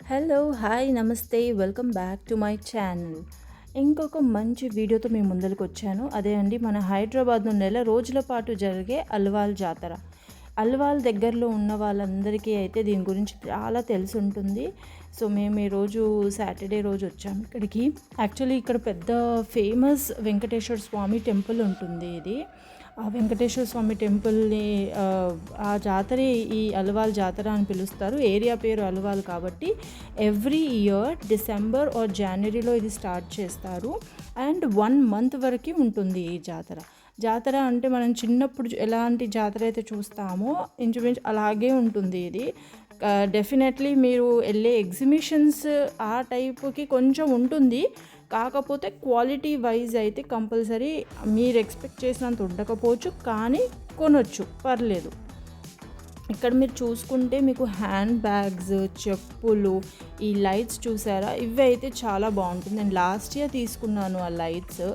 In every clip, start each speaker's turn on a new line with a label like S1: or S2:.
S1: Hello hi నమస్తే welcome back to my channel. ఇంకొక మంచి వీడియోతో మీ ముందరికి వచ్చాను. అదే అండి, మన హైదరాబాద్లో నెల రోజుల పాటు జరిగే అల్వాల్ జాతర. అల్వాల్ దగ్గరలో ఉన్న వాళ్ళందరికీ అయితే దీని గురించి చాలా తెలిసి ఉంటుంది. సో మేము ఈరోజు సాటర్డే రోజు వచ్చాము ఇక్కడికి. యాక్చువల్లీ ఇక్కడ పెద్ద ఫేమస్ వెంకటేశ్వర స్వామి టెంపుల్ ఉంటుంది. ఇది ఆ వెంకటేశ్వర స్వామి టెంపుల్ని ఆ జాతర ఈ అల్వాల్ జాతర అని పిలుస్తారు. ఏరియా పేరు అల్వాల్ కాబట్టి ఎవ్రీ ఇయర్ డిసెంబర్ ఆర్ జనవరిలో ఇది స్టార్ట్ చేస్తారు. అండ్ 1 month వరకు ఉంటుంది ఈ జాతర. జాతర అంటే మనం చిన్నప్పుడు ఎలాంటి జాతర అయితే చూస్తామో ఇంచుమించు అలాగే ఉంటుంది ఇది. డెఫినెట్లీ మీరు వెళ్ళే ఎగ్జిబిషన్స్ ఆ టైప్కి కొంచెం ఉంటుంది, కాకపోతే క్వాలిటీ వైజ్ అయితే కంపల్సరీ మీరు ఎక్స్పెక్ట్ చేసినంత ఉండకపోవచ్చు, కానీ కొనొచ్చు, పర్లేదు. ఇక్కడ మీరు చూసుకుంటే మీకు హ్యాండ్ బ్యాగ్స్, చెప్పులు, ఈ లైట్స్ చూసారా, ఇవి అయితే చాలా బాగుంటుంది. నేను లాస్ట్ ఇయర్ తీసుకున్నాను ఆ లైట్స్.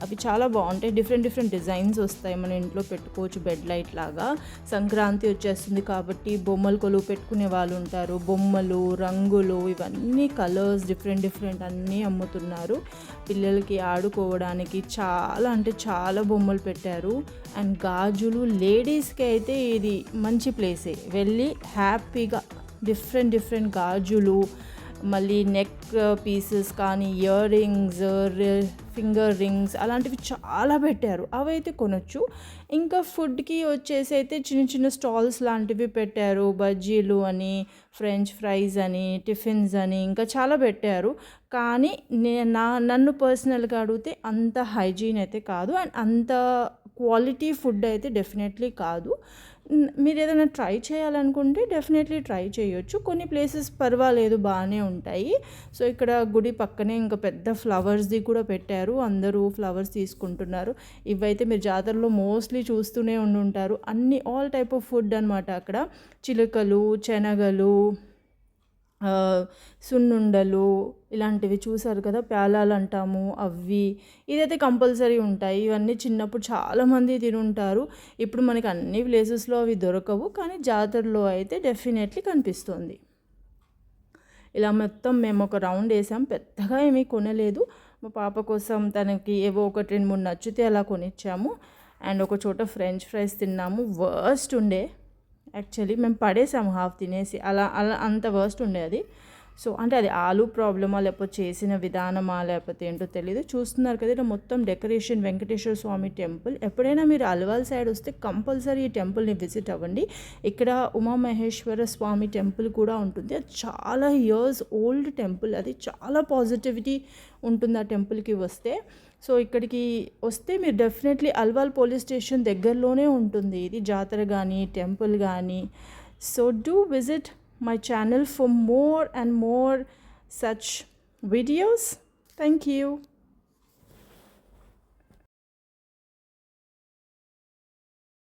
S1: అవి చాలా బాగుంటాయి. డిఫరెంట్ డిజైన్స్ వస్తాయి, మన ఇంట్లో పెట్టుకోవచ్చు బెడ్ లైట్ లాగా. సంక్రాంతి వచ్చేస్తుంది కాబట్టి బొమ్మలు కొలువు పెట్టుకునే వాళ్ళు ఉంటారు. బొమ్మలు, రంగులు, ఇవన్నీ కలర్స్ డిఫరెంట్ అన్నీ అమ్ముతున్నారు. పిల్లలకి ఆడుకోవడానికి చాలా అంటే చాలా బొమ్మలు పెట్టారు. అండ్ గాజులు, లేడీస్కి అయితే ఇది మంచి ప్లేసే. వెళ్ళి హ్యాపీగా డిఫరెంట్ గాజులు, మళ్ళీ నెక్ పీసెస్ కానీ, ఇయర్ రింగ్స్, ఫింగర్ రింగ్స్ అలాంటివి చాలా పెట్టారు. అవైతే కొనొచ్చు. ఇంకా ఫుడ్కి వచ్చేసి అయితే చిన్న స్టాల్స్ లాంటివి పెట్టారు. బజ్జీలు అని, ఫ్రెంచ్ ఫ్రైస్ అని, టిఫిన్స్ అని, ఇంకా చాలా పెట్టారు. కానీ నన్ను పర్సనల్గా అడిగితే అంత హైజీన్ అయితే కాదు, అండ్ అంత క్వాలిటీ ఫుడ్ అయితే డెఫినెట్లీ కాదు. మీరు ఏదైనా ట్రై చేయాలనుకుంటే డెఫినెట్లీ ట్రై చేయొచ్చు. కొన్ని ప్లేసెస్ పర్వాలేదు, బాగానే ఉంటాయి. సో ఇక్కడ గుడి పక్కనే ఇంకా పెద్ద ఫ్లవర్స్ది కూడా పెట్టారు. అందరూ ఫ్లవర్స్ తీసుకుంటున్నారు. ఇవైతే మీరు జాతరలో మోస్ట్లీ చూస్తూనే ఉండుంటారు. అన్ని ఆల్ టైప్ ఆఫ్ ఫుడ్ అనమాట. అక్కడ చిలుకలు, శనగలు, సున్నుండలు ఇలాంటివి చూసారు కదా, ప్యాలాలు అంటాము అవి. ఇదైతే కంపల్సరీ ఉంటాయి. ఇవన్నీ చిన్నప్పుడు చాలామంది తినుంటారు. ఇప్పుడు మనకి అన్ని ప్లేసెస్లో అవి దొరకవు, కానీ జాతరలో అయితే డెఫినెట్లీ కనిపిస్తుంది. ఇలా మొత్తం మేము ఒక రౌండ్ వేసాం. పెద్దగా ఏమీ కొనలేదు. మా పాప కోసం తనకి ఏవో 1-2-3 నచ్చితే అలా కొనిచ్చాము. అండ్ ఒక చోట ఫ్రెంచ్ ఫ్రైస్ తిన్నాము. వర్స్ట్ ఉండే, యాక్చువల్లీ మేము పడేసాము హాఫ్ తినేసి. అలా అంత వర్స్ట్ ఉండే అది. సో అంటే అది ఆలు ప్రాబ్లమా, లేకపోతే చేసిన విధానమా, లేకపోతే ఏంటో తెలియదు. చూస్తున్నారు కదా, మొత్తం డెకరేషన్. వెంకటేశ్వర స్వామి టెంపుల్. ఎప్పుడైనా మీరు అల్వాల్ సైడ్ వస్తే కంపల్సరీ ఈ టెంపుల్ని విజిట్ అవ్వండి. ఇక్కడ ఉమామహేశ్వర స్వామి టెంపుల్ కూడా ఉంటుంది. అది చాలా ఇయర్స్ ఓల్డ్ టెంపుల్. అది చాలా పాజిటివిటీ ఉంటుంది ఆ టెంపుల్కి వస్తే. సో ఇక్కడికి వస్తే మీరు డెఫినెట్లీ అల్వాల్ పోలీస్ స్టేషన్ దగ్గరలోనే ఉంటుంది ఇది జాతర కానీ, టెంపుల్ కానీ. So do visit my channel for more and more such videos. Thank you.